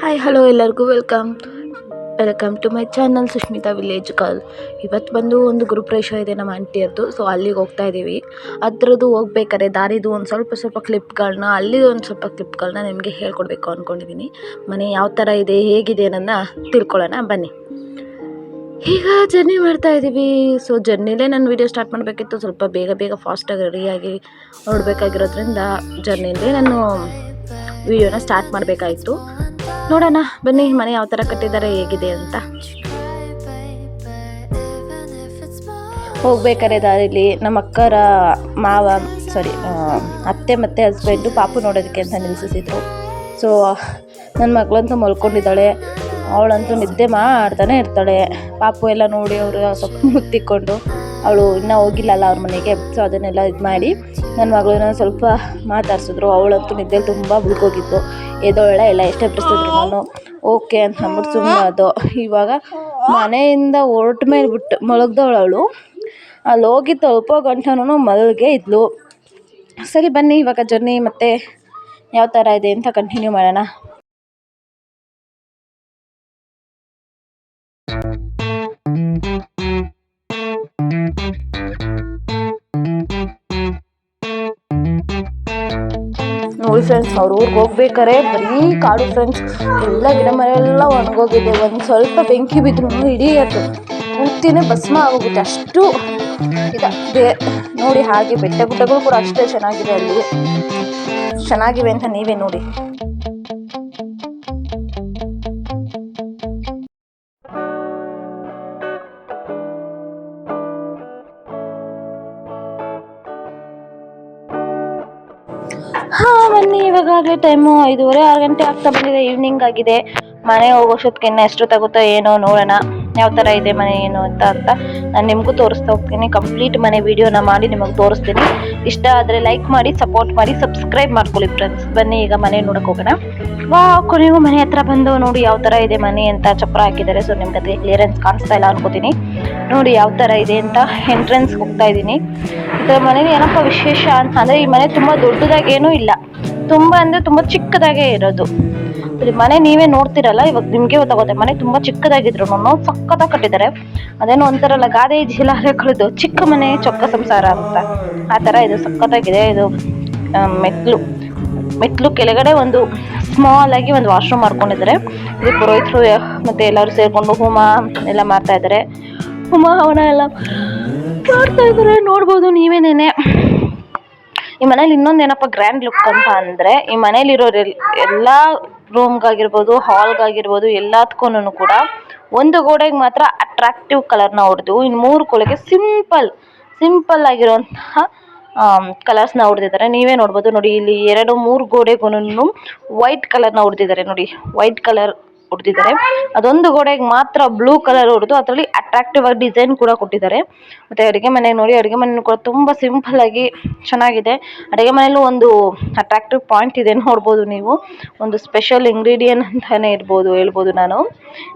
Hi hello ಎಲ್ಲರಿಗೂ welcome to my channel Sushmita village girl. ಇವತ್ತು ಬಂದು ಒಂದು ಗೃಹಪ್ರವೇಶ ಇದೆ ನಮ್ಮ ಆಂಟಿಯದ್ದು. ಸೊ ಅಲ್ಲಿಗೆ ಹೋಗ್ತಾ ಇದ್ದೀವಿ. ಅದರದ್ದು ಹೋಗ್ಬೇಕಾದ್ರೆ ದಾರಿದು ಒಂದು ಸ್ವಲ್ಪ ಕ್ಲಿಪ್ಗಳನ್ನ ಅಲ್ಲಿದು ಒಂದು ಸ್ವಲ್ಪ ಕ್ಲಿಪ್ಗಳನ್ನ ನಿಮಗೆ ಹೇಳ್ಕೊಡ್ಬೇಕು ಅಂದ್ಕೊಂಡಿದ್ದೀನಿ. ಮನೆ ಯಾವ ಥರ ಇದೆ ಹೇಗಿದೆ ಅನ್ನೋದನ್ನ ತಿಳ್ಕೊಳ್ಳೋಣ ಬನ್ನಿ. ಈಗ ಜರ್ನಿ ಮಾಡ್ತಾ ಇದ್ದೀವಿ. ಸೊ ಜರ್ನಿಲೇ ನಾನು ವೀಡಿಯೋ ಸ್ಟಾರ್ಟ್ ಮಾಡಬೇಕಿತ್ತು. ಸ್ವಲ್ಪ ಬೇಗ ಫಾಸ್ಟಾಗಿ ರೆಡಿಯಾಗಿ ಹೊರಡಬೇಕಾಗಿರೋದ್ರಿಂದ ಜರ್ನಿಲೇ ನಾನು ವಿಡಿಯೋನ ಸ್ಟಾರ್ಟ್ ಮಾಡಬೇಕಾಯಿತು. ನೋಡೋಣ ಬನ್ನಿ ಮನೆ ಯಾವ ಥರ ಕಟ್ಟಿದ್ದಾರೆ ಹೇಗಿದೆ ಅಂತ. ಹೋಗ್ಬೇಕಾದ್ರೆ ದಾರಿಲಿ ನಮ್ಮ ಅಕ್ಕರ ಅತ್ತೆ ಮತ್ತು ಹಸ್ಬೆಂಡು ಪಾಪು ನೋಡೋದಕ್ಕೆ ಅಂತ ನಿಲ್ಲಿಸಿದ್ರು. ಸೊ ನನ್ನ ಮಗಳಂತೂ ಮಲ್ಕೊಂಡಿದ್ದಾಳೆ, ಅವಳಂತೂ ನಿದ್ದೆ ಮಾಡ್ತಾನೆ ಇರ್ತಾಳೆ. ಪಾಪು ಎಲ್ಲ ನೋಡಿ ಅವರು ಸ್ವಲ್ಪ ಮುತ್ತಿಕೊಂಡು ಅವಳು ಇನ್ನೂ ಹೋಗಿಲ್ಲಲ್ಲ ಅವ್ರ ಮನೆಗೆ. ಸೊ ಅದನ್ನೆಲ್ಲ ಇದು ಮಾಡಿ ನನ್ನ ಮಗಳನ್ನ ಸ್ವಲ್ಪ ಮಾತಾಡ್ಸಿದ್ರು. ಅವಳಂತೂ ನಿದ್ದೆಲಿ ತುಂಬ ಬುಳ್ಕೋಗಿದ್ದು, ಎದೊಳ್ಳೆ ಎಲ್ಲ ಎಷ್ಟೇ ಬಿಡಿಸಿದ್ರು ನಾನು ಓಕೆ ಅಂತ ಅಂದ್ಬಿಟ್ಟು ಸುಮ್ಮನೆ ಅದು. ಇವಾಗ ಮನೆಯಿಂದ ಹೊರಟ ಮೇಲೆ ಬಿಟ್ಟು ಮಲಗ್ದವಳು ಅವಳು. ಅಲ್ಲಿ ಹೋಗಿ ತಲುಪೋ ಗಂಟನೂ ಮಲಗೇ ಇದ್ಲು. ಸರಿ ಬನ್ನಿ ಇವಾಗ ಜರ್ನಿ ಮತ್ತೆ ಯಾವ ಥರ ಇದೆ ಅಂತ ಕಂಟಿನ್ಯೂ ಮಾಡೋಣ. ನೋಡಿ ಫ್ರೆಂಡ್ಸ್, ಅವ್ರ ಊರಿಗೆ ಹೋಗ್ಬೇಕಾರೆ ಬರೀ ಕಾಡು ಫ್ರೆಂಡ್ಸ್. ಎಲ್ಲ ಗಿಡ ಮರ ಎಲ್ಲ ಒಣಗೋಗಿದೆ. ಒಂದು ಸ್ವಲ್ಪ ಬೆಂಕಿ ಬಿದ್ರು ಇಡೀ ಅದು ಪೂರ್ತಿನೇ ಭಸ್ಮ ಆಗೋಗುತ್ತೆ, ಅಷ್ಟು ಇದೆ ನೋಡಿ. ಹಾಗೆ ಬೆಟ್ಟಗಳು ಕೂಡ ಅಷ್ಟೇ ಚೆನ್ನಾಗಿದೆ, ಅಲ್ಲಿ ಚೆನ್ನಾಗಿವೆ ಅಂತ ನೀವೇ ನೋಡಿ. ಬನ್ನಿ, ಇವಾಗಲೇ ಟೈಮು 5:30 6 ಗಂಟೆ ಆಗ್ತಾ ಬಂದಿದೆ. ಈವ್ನಿಂಗ್ ಆಗಿದೆ. ಮನೆ ಹೋಗೋಷ್ಟೊತ್ತಿಗೆ ಇನ್ನು ಎಷ್ಟು ತಗುತ್ತೋ ಏನೋ ನೋಡೋಣ ಯಾವ ಥರ ಇದೆ ಮನೆ ಏನು ಅಂತ ನಾನು ನಿಮಗೂ ತೋರಿಸ್ತಾ ಹೋಗ್ತೀನಿ. ಕಂಪ್ಲೀಟ್ ಮನೆ ವಿಡಿಯೋನ ಮಾಡಿ ನಿಮಗೆ ತೋರಿಸ್ತೀನಿ. ಇಷ್ಟ ಆದರೆ ಲೈಕ್ ಮಾಡಿ, ಸಪೋರ್ಟ್ ಮಾಡಿ, ಸಬ್ಸ್ಕ್ರೈಬ್ ಮಾಡ್ಕೊಳ್ಳಿ ಫ್ರೆಂಡ್ಸ್. ಬನ್ನಿ ಈಗ ಮನೆ ನೋಡೋಕೆ ಹೋಗೋಣ. ಕೊನೆಗೂ ಮನೆ ಹತ್ರ ಬಂದು ನೋಡಿ ಯಾವ ಥರ ಇದೆ ಮನೆ ಅಂತ. ಚಪ್ರ ಹಾಕಿದ್ದಾರೆ. ಸೊ ನಿಮ್ಗೆ ಅದೇ ಕ್ಲಿಯರೆನ್ಸ್ ಕಾಣಿಸ್ತಾ ಇಲ್ಲ ಅನ್ಕೋತೀನಿ. ನೋಡಿ ಯಾವ ಥರ ಇದೆ ಅಂತ. ಎಂಟ್ರೆನ್ಸ್ಗೆ ಹೋಗ್ತಾ ಇದ್ದೀನಿ. ಇದರ ಮನೇಲಿ ಏನಪ್ಪ ವಿಶೇಷ ಅಂತಂದರೆ ಈ ಮನೆ ತುಂಬ ದೊಡ್ಡದಾಗೇನೂ ಇಲ್ಲ, ತುಂಬ ಚಿಕ್ಕದಾಗೇ ಇರೋದು. ಮನೆ ನೀವೇ ನೋಡ್ತಿರಲ್ಲ, ಇವಾಗ ನಿಮಗೆ ಗೊತ್ತಾಗುತ್ತೆ. ಮನೆ ತುಂಬ ಚಿಕ್ಕದಾಗಿದ್ರು ಸಕ್ಕತ್ತಾಗಿ ಕಟ್ಟಿದ್ದಾರೆ. ಅದೇನೋ ಒಂಥರಲ್ಲ ಗಾದೆ ಜಿಲ್ಲೆ ಕಳೆದು ಚಿಕ್ಕ ಮನೆ ಚೊಕ್ಕ ಸಂಸಾರ ಅಂತ, ಆ ಥರ ಇದು ಸಕ್ಕತ್ತಾಗಿದೆ. ಇದು ಮೆಟ್ಲು ಕೆಳಗಡೆ ಒಂದು ಸ್ಮಾಲ್ ಆಗಿ ಒಂದು ವಾಶ್ರೂಮ್ ಮಾಡ್ಕೊಂಡಿದ್ದಾರೆ. ಇದು ಪುರೋಹಿತರು ಮತ್ತೆ ಎಲ್ಲರೂ ಸೇರ್ಕೊಂಡು ಹೋಮ ಎಲ್ಲ ಮಾಡ್ತಾ ಇದ್ದಾರೆ. ಹೋಮ ಹವನ ಎಲ್ಲ ಮಾಡ್ತಾ ಇದ್ದಾರೆ, ನೋಡ್ಬೋದು ನೀವೇನೇನೆ. ಈ ಮನೇಲಿ ಇನ್ನೊಂದೇನಪ್ಪ ಗ್ರ್ಯಾಂಡ್ ಲುಕ್ ಅಂತ ಅಂದರೆ, ಈ ಮನೇಲಿರೋ ಎಲ್ಲ ರೂಮ್ಗಾಗಿರ್ಬೋದು, ಹಾಲ್ಗಾಗಿರ್ಬೋದು, ಎಲ್ಲದಕ್ಕೂ ಕೂಡ ಒಂದು ಗೋಡೆಗೆ ಮಾತ್ರ ಅಟ್ರಾಕ್ಟಿವ್ ಕಲರ್ನ ಹೊಡೆದು ಇನ್ನು 3 ಗೋಡೆಗೆ ಸಿಂಪಲ್ ಆಗಿರುವಂತಹ ಕಲರ್ಸ್ನ ಹೊಡೆದಿದ್ದಾರೆ. ನೀವೇ ನೋಡ್ಬೋದು. ನೋಡಿ ಇಲ್ಲಿ 2-3 ಗೋಡೆಗೂ ವೈಟ್ ಕಲರ್ನ ಹೊಡೆದಿದ್ದಾರೆ. ನೋಡಿ ವೈಟ್ ಕಲರ್ ಹೊಡೆದಿದ್ದಾರೆ. ಅದೊಂದು ಗೋಡೆಗೆ ಮಾತ್ರ ಬ್ಲೂ ಕಲರ್ ಹೊಡೆದು ಅದರಲ್ಲಿ ಅಟ್ರಾಕ್ಟಿವ್ ಆಗಿ ಡಿಸೈನ್ ಕೂಡ ಕೊಟ್ಟಿದ್ದಾರೆ. ಮತ್ತೆ ಅಡುಗೆ ಮನೆ ನೋಡಿ, ಅಡುಗೆ ಮನೆ ಕೂಡ ತುಂಬ ಸಿಂಪಲ್ ಆಗಿ ಚೆನ್ನಾಗಿದೆ. ಅಡುಗೆ ಮನೆಯಲ್ಲೂ ಒಂದು ಅಟ್ರಾಕ್ಟಿವ್ ಪಾಯಿಂಟ್ ಇದೆ ನೋಡ್ಬೋದು ನೀವು. ಒಂದು ಸ್ಪೆಷಲ್ ಇಂಗ್ರೀಡಿಯೆಂಟ್ ಅಂತಾನೆ ಹೇಳ್ಬೋದು ನಾನು.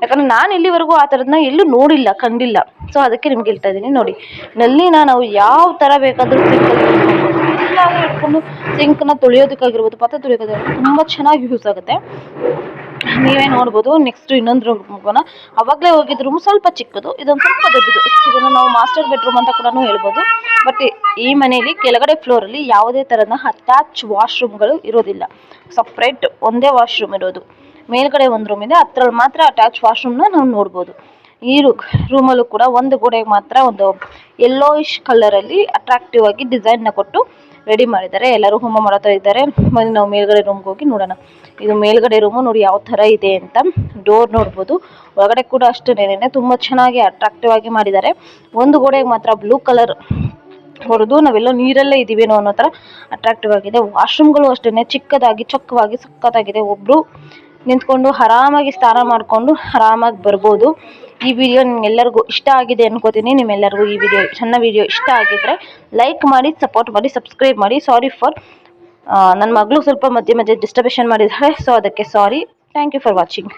ಯಾಕಂದ್ರೆ ನಾನು ಇಲ್ಲಿವರೆಗೂ ಆ ಥರದನ್ನ ಎಲ್ಲೂ ಕಂಡಿಲ್ಲ. ಸೊ ಅದಕ್ಕೆ ನಿಮ್ಗೆ ಹೇಳ್ತಾ ಇದ್ದೀನಿ. ನೋಡಿ ನಲ್ಲಿನ ನಾವು ಯಾವ ಥರ ಬೇಕಾದರೂ ಇಟ್ಕೊಂಡು ಸಿಂಕ್ನ ತೊಳೆಯೋದಕ್ಕಾಗಿರ್ಬೋದು, ಪಾತ್ರೆ ತೊಳೆಯೋದಕ್ಕಾಗಿರ್ಬೋದು ತುಂಬ ಚೆನ್ನಾಗಿ ಯೂಸ್ ಆಗುತ್ತೆ. ನೀವೇ ನೋಡ್ಬೋದು. ನೆಕ್ಸ್ಟ್ ಇನ್ನೊಂದು ರೂಮ್ ಹೋಗೋಣ. ಅವಾಗಲೇ ಹೋಗಿದ್ದ ರೂಮ್ ಸ್ವಲ್ಪ ಚಿಕ್ಕದು, ಇದೊಂದು ಸ್ವಲ್ಪ ದೊಡ್ಡದು. ಇದನ್ನು ನಾವು ಮಾಸ್ಟರ್ ಬೆಡ್ರೂಮ್ ಅಂತ ಕೂಡ ಹೇಳ್ಬೋದು. ಬಟ್ ಈ ಮನೆಯಲ್ಲಿ ಕೆಳಗಡೆ ಫ್ಲೋರಲ್ಲಿ ಯಾವುದೇ ಥರದ ಅಟ್ಯಾಚ್ ವಾಶ್ರೂಮ್ಗಳು ಇರೋದಿಲ್ಲ. ಸಪ್ರೇಟ್ ಒಂದೇ ವಾಶ್ರೂಮ್ ಇರೋದು. ಮೇಲ್ಗಡೆ ಒಂದು ರೂಮ್ ಇದೆ, ಹತ್ರಲ್ಲಿ ಮಾತ್ರ ಅಟ್ಯಾಚ್ ವಾಶ್ರೂಮ್ನ ನಾವು ನೋಡ್ಬೋದು. ಈ ರೂಮಲ್ಲೂ ಕೂಡ ಒಂದು ಗೋಡೆಗೆ ಮಾತ್ರ ಒಂದು ಯೆಲ್ಲೋಯಿಶ್ ಕಲರಲ್ಲಿ ಅಟ್ರಾಕ್ಟಿವ್ ಆಗಿ ಡಿಸೈನ್ನ ಕೊಟ್ಟು ರೆಡಿ ಮಾಡಿದ್ದಾರೆ. ಎಲ್ಲರೂ ಹೋಮ ಮಾಡ್ತಾ ಇದ್ದಾರೆ. ಮೊದಲು ನಾವು ಮೇಲ್ಗಡೆ ರೂಮ್ಗೆ ಹೋಗಿ ನೋಡೋಣ. ಇದು ಮೇಲ್ಗಡೆ ರೂಮು ನೋಡಿ ಯಾವ ಥರ ಇದೆ ಅಂತ. ಡೋರ್ ನೋಡ್ಬೋದು. ಒಳಗಡೆ ಕೂಡ ಅಷ್ಟೇನೆ ತುಂಬ ಚೆನ್ನಾಗಿ ಅಟ್ರಾಕ್ಟಿವ್ ಆಗಿ ಮಾಡಿದ್ದಾರೆ. ಒಂದು ಗೋಡೆಗೆ ಮಾತ್ರ ಬ್ಲೂ ಕಲರ್ ಹೊಡೆದು ನಾವೆಲ್ಲೋ ನೀರಲ್ಲೇ ಇದ್ದೀವೇನೋ ಅನ್ನೋ ಥರ ಅಟ್ರಾಕ್ಟಿವ್ ಆಗಿದೆ. ವಾಶ್ರೂಮ್ಗಳು ಅಷ್ಟೇ ಚಿಕ್ಕದಾಗಿ ಚೊಕ್ಕವಾಗಿ ಸಕ್ಕತ್ತಾಗಿದೆ. ಒಬ್ಬರು ನಿಂತ್ಕೊಂಡು ಆರಾಮಾಗಿ ಸ್ನಾನ ಮಾಡಿಕೊಂಡು ಆರಾಮಾಗಿ ಬರ್ಬೋದು. ಈ ವಿಡಿಯೋ ನಿಮ್ಗೆಲ್ಲರಿಗೂ ಇಷ್ಟ ಆಗಿದೆ ಅನ್ಕೋತೀನಿ. ನಿಮ್ಮೆಲ್ಲರಿಗೂ ಈ ಸಣ್ಣ ವಿಡಿಯೋ ಇಷ್ಟ ಆಗಿದ್ರೆ ಲೈಕ್ ಮಾಡಿ, ಸಪೋರ್ಟ್ ಮಾಡಿ, ಸಬ್ಸ್ಕ್ರೈಬ್ ಮಾಡಿ. ಸಾರಿ ಫಾರ್ ನನ್ನ ಮಗಳು ಸ್ವಲ್ಪ ಮಧ್ಯೆ ಡಿಸ್ಟರ್ಬೇಷನ್ ಮಾಡಿದ್ದಾರೆ. ಸೊ ಅದಕ್ಕೆ sorry. Thank you for watching.